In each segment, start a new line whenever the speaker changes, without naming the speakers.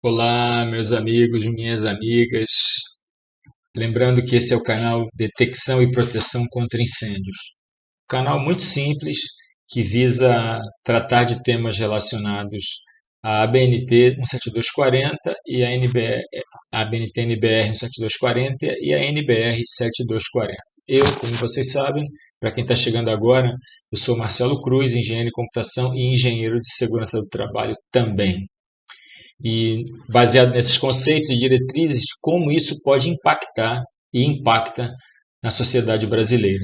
Olá, meus amigos, minhas amigas. Lembrando que esse é o canal Detecção e Proteção contra Incêndios. Um canal muito simples que visa tratar de temas relacionados à ABNT 17240 e à a ABNT NBR 17240 e a NBR 7240. Eu, como vocês sabem, para quem está chegando agora, eu sou Marcelo Cruz, engenheiro em computação e engenheiro de segurança do trabalho também. E baseado nesses conceitos e diretrizes, como isso pode impactar e impacta na sociedade brasileira.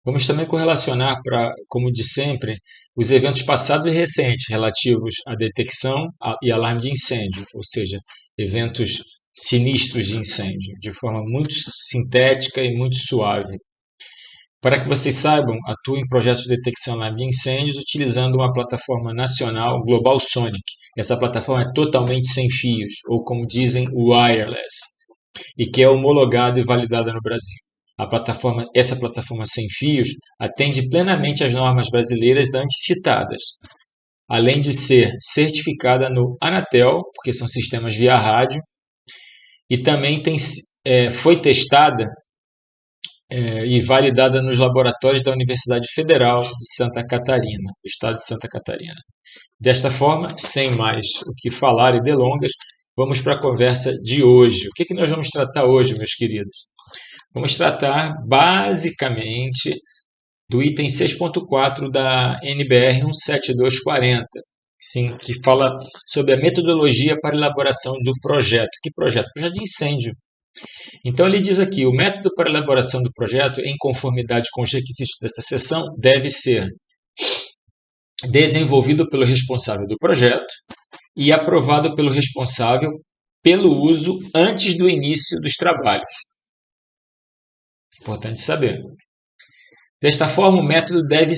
Vamos também correlacionar, como de sempre, os eventos passados e recentes relativos à detecção e alarme de incêndio, ou seja, eventos sinistros de incêndio, de forma muito sintética e muito suave. Para que vocês saibam, atuo em projetos de detecção e alarme de incêndios utilizando uma plataforma nacional Global Sonic. Essa plataforma é totalmente sem fios, ou como dizem, wireless, e que é homologada e validada no Brasil. Essa plataforma sem fios atende plenamente às normas brasileiras antes citadas, além de ser certificada no Anatel, porque são sistemas via rádio, e também foi testada e validada nos laboratórios da Universidade Federal de Santa Catarina, do estado de Santa Catarina. Desta forma, sem mais o que falar e delongas, vamos para a conversa de hoje. O que nós vamos tratar hoje, meus queridos? Vamos tratar basicamente do item 6.4 da NBR 17240, sim, que fala sobre a metodologia para elaboração do projeto. Que projeto? Projeto de incêndio. Então ele diz aqui, o método para elaboração do projeto, em conformidade com os requisitos dessa seção, deve ser desenvolvido pelo responsável do projeto e aprovado pelo responsável pelo uso antes do início dos trabalhos. Importante saber. Desta forma, o método deve,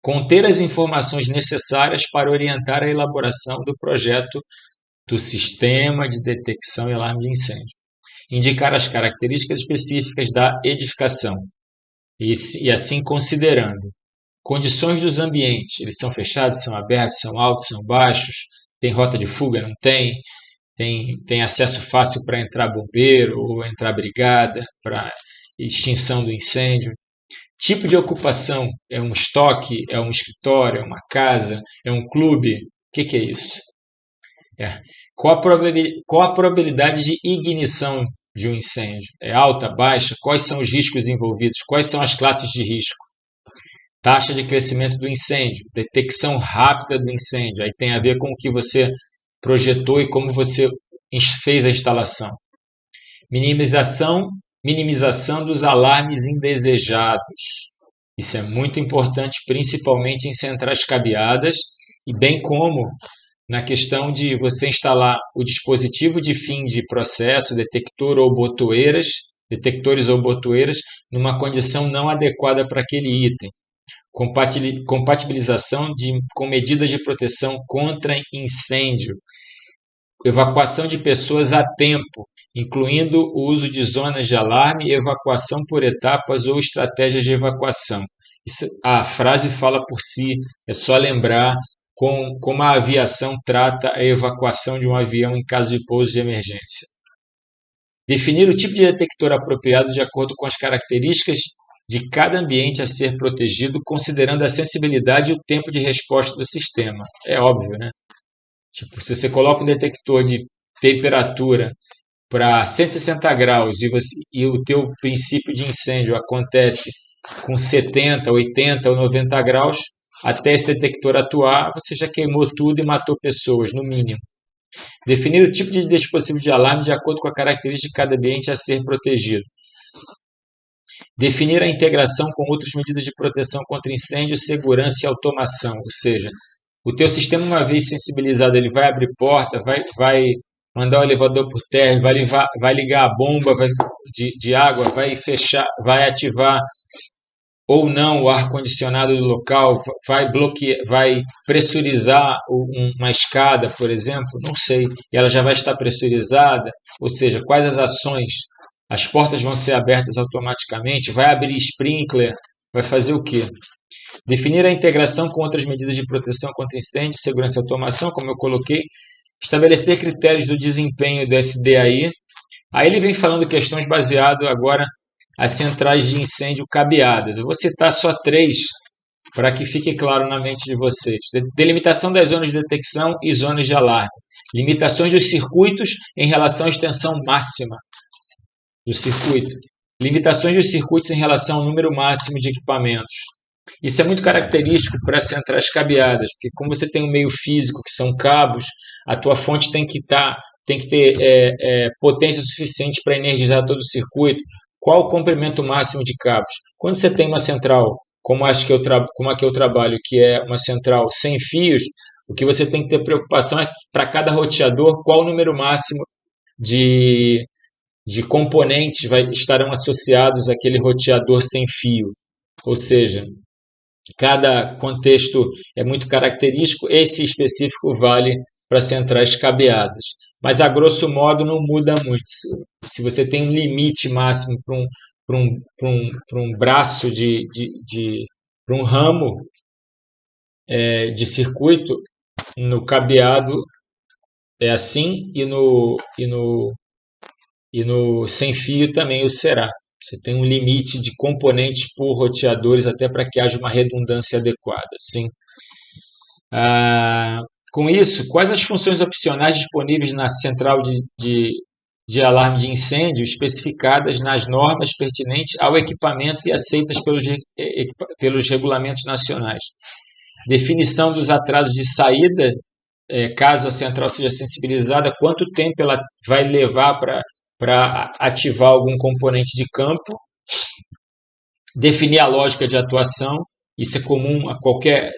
conter as informações necessárias para orientar a elaboração do projeto do sistema de detecção e alarme de incêndio. Indicar as características específicas da edificação e assim considerando condições dos ambientes. Eles são fechados, são abertos, são altos, são baixos, tem rota de fuga, não tem, tem acesso fácil para entrar bombeiro ou entrar brigada para extinção do incêndio. Tipo de ocupação, é um estoque, é um escritório, é uma casa, é um clube? O que é isso? Qual a probabilidade de ignição de um incêndio? É alta, baixa? Quais são os riscos envolvidos? Quais são as classes de risco? Taxa de crescimento do incêndio, detecção rápida do incêndio. Aí tem a ver com o que você projetou e como você fez a instalação. Minimização dos alarmes indesejados. Isso é muito importante, principalmente em centrais cabeadas e bem como na questão de você instalar o dispositivo de fim de processo, detectores ou botoeiras, numa condição não adequada para aquele item. Compatibilização com medidas de proteção contra incêndio. Evacuação de pessoas a tempo, incluindo o uso de zonas de alarme e evacuação por etapas ou estratégias de evacuação. A frase fala por si, é só lembrar como a aviação trata a evacuação de um avião em caso de pouso de emergência. Definir o tipo de detector apropriado de acordo com as características de cada ambiente a ser protegido, considerando a sensibilidade e o tempo de resposta do sistema. É óbvio, né? Tipo, se você coloca um detector de temperatura para 160 graus e o teu princípio de incêndio acontece com 70, 80 ou 90 graus, até esse detector atuar, você já queimou tudo e matou pessoas, no mínimo. Definir o tipo de dispositivo de alarme de acordo com a característica de cada ambiente a ser protegido. Definir a integração com outras medidas de proteção contra incêndio, segurança e automação, ou seja, o teu sistema, uma vez sensibilizado, ele vai abrir porta, vai mandar o elevador por terra, vai ligar a bomba de água, vai fechar, vai ativar ou não o ar-condicionado do local, vai pressurizar uma escada, por exemplo, não sei, e ela já vai estar pressurizada, ou seja, quais as ações? As portas vão ser abertas automaticamente, vai abrir sprinkler, vai fazer o quê? Definir a integração com outras medidas de proteção contra incêndio, segurança e automação, como eu coloquei. Estabelecer critérios do desempenho do SDAI. Aí ele vem falando questões baseadas agora as centrais de incêndio cabeadas. Eu vou citar só 3 para que fique claro na mente de vocês. Delimitação das zonas de detecção e zonas de alarme. Limitações dos circuitos em relação à extensão máxima do circuito. Limitações dos circuitos em relação ao número máximo de equipamentos. Isso é muito característico para centrais cabeadas, porque como você tem um meio físico, que são cabos, a tua fonte tem que ter potência suficiente para energizar todo o circuito. Qual o comprimento máximo de cabos? Quando você tem uma central, como a que eu trabalho, que é uma central sem fios, o que você tem que ter preocupação é para cada roteador, qual o número máximo de componentes estarão associados àquele roteador sem fio. Ou seja, cada contexto é muito característico, esse específico vale para centrais cabeadas. Mas, a grosso modo, não muda muito. Se você tem um limite máximo para um braço para um ramo de circuito, no cabeado é assim e no sem fio também o será. Você tem um limite de componentes por roteadores até para que haja uma redundância adequada. Sim. Com isso, quais as funções opcionais disponíveis na central de alarme de incêndio especificadas nas normas pertinentes ao equipamento e aceitas pelos regulamentos nacionais? Definição dos atrasos de saída, caso a central seja sensibilizada, quanto tempo ela vai levar para ativar algum componente de campo. Definir a lógica de atuação, isso é comum a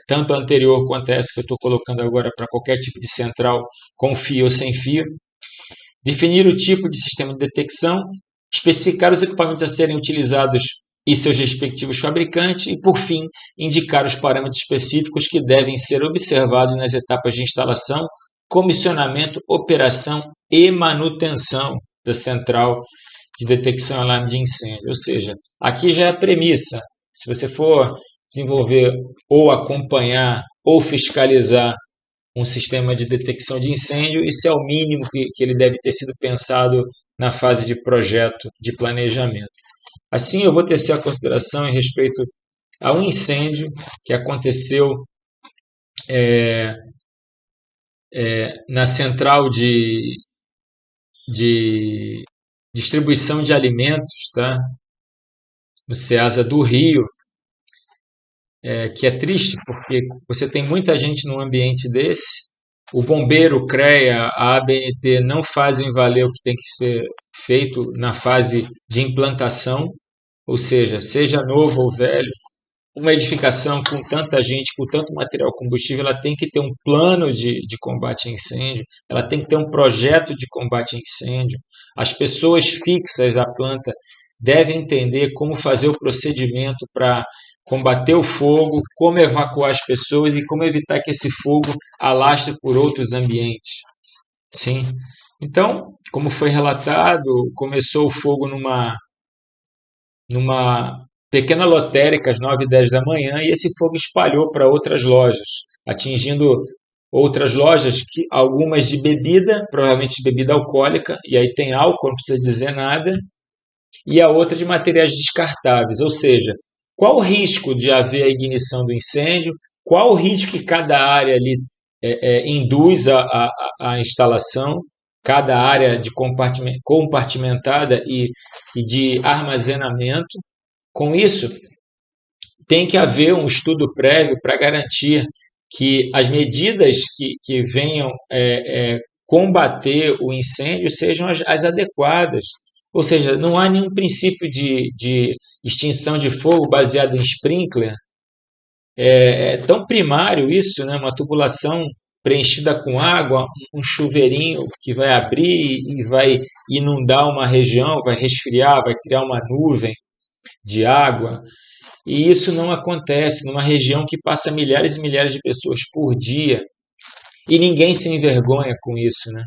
tanto a anterior quanto essa que eu estou colocando agora para qualquer tipo de central com fio ou sem fio. Definir o tipo de sistema de detecção, especificar os equipamentos a serem utilizados e seus respectivos fabricantes e, por fim, indicar os parâmetros específicos que devem ser observados nas etapas de instalação, comissionamento, operação e manutenção da central de detecção e alarme de incêndio. Ou seja, aqui já é a premissa. Se você for desenvolver ou acompanhar ou fiscalizar um sistema de detecção de incêndio, isso é o mínimo que ele deve ter sido pensado na fase de projeto, de planejamento. Assim, eu vou tecer a consideração em respeito a um incêndio que aconteceu na central de distribuição de alimentos, tá? No Ceasa do Rio, que é triste porque você tem muita gente num ambiente desse, o bombeiro, o CREA, a ABNT não fazem valer o que tem que ser feito na fase de implantação, ou seja novo ou velho, uma edificação com tanta gente, com tanto material combustível, ela tem que ter um plano de combate a incêndio, ela tem que ter um projeto de combate a incêndio. As pessoas fixas à planta devem entender como fazer o procedimento para combater o fogo, como evacuar as pessoas e como evitar que esse fogo alastre por outros ambientes. Sim. Então, como foi relatado, começou o fogo numa pequena lotérica às 9h10 da manhã e esse fogo espalhou para outras lojas, atingindo outras lojas, algumas de bebida, provavelmente de bebida alcoólica, e aí tem álcool, não precisa dizer nada, e a outra de materiais descartáveis, ou seja, qual o risco de haver a ignição do incêndio, qual o risco que cada área ali induz a instalação, cada área de compartimentada e de armazenamento. Com isso, tem que haver um estudo prévio para garantir que as medidas que venham combater o incêndio sejam as adequadas. Ou seja, não há nenhum princípio de extinção de fogo baseado em sprinkler. É tão primário isso, né? Uma tubulação preenchida com água, um chuveirinho que vai abrir e vai inundar uma região, vai resfriar, vai criar uma nuvem de água. E isso não acontece numa região que passa milhares e milhares de pessoas por dia e ninguém se envergonha com isso, né?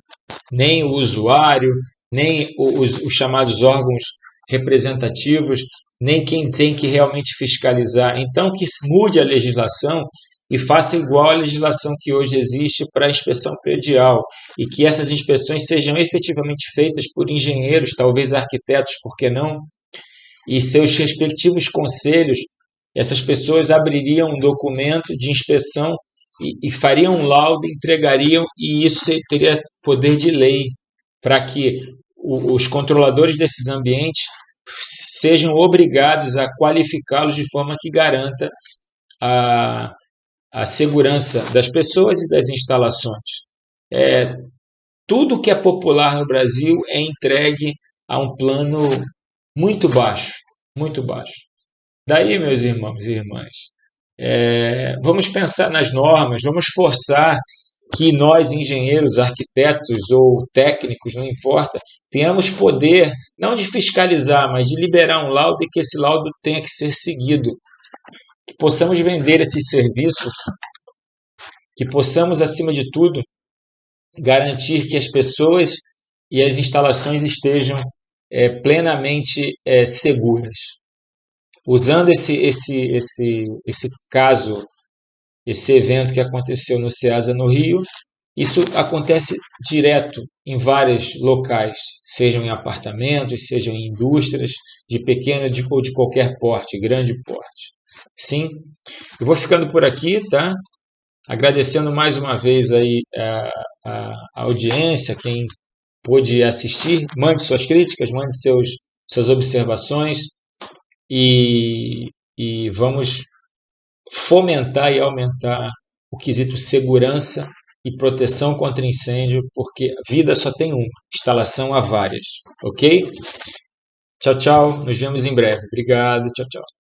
Nem o usuário, nem os chamados órgãos representativos. nem quem tem que realmente fiscalizar. Então, que se mude a legislação e faça igual à legislação que hoje existe para a inspeção predial, e que essas inspeções sejam efetivamente feitas por engenheiros, talvez arquitetos, por que não? E seus respectivos conselhos, essas pessoas abririam um documento de inspeção e fariam um laudo, entregariam, e isso teria poder de lei para que os controladores desses ambientes sejam obrigados a qualificá-los de forma que garanta a, a segurança das pessoas e das instalações. É, tudo que é popular no Brasil é entregue a um plano muito baixo, muito baixo. Daí, meus irmãos e irmãs, vamos pensar nas normas, vamos forçar que nós, engenheiros, arquitetos ou técnicos, não importa, tenhamos poder não de fiscalizar, mas de liberar um laudo e que esse laudo tenha que ser seguido. Que possamos vender esses serviços, que possamos, acima de tudo, garantir que as pessoas e as instalações estejam plenamente seguras. Usando esse caso, esse evento que aconteceu no Ceasa, no Rio, isso acontece direto em vários locais, sejam em apartamentos, sejam em indústrias, de pequeno ou de qualquer porte, grande porte. Sim, eu vou ficando por aqui, tá? Agradecendo mais uma vez aí a audiência, quem pôde assistir, mande suas críticas, mande suas observações e vamos fomentar e aumentar o quesito segurança e proteção contra incêndio, porque a vida só tem uma, instalação há várias, ok? Tchau, tchau, nos vemos em breve. Obrigado, tchau, tchau.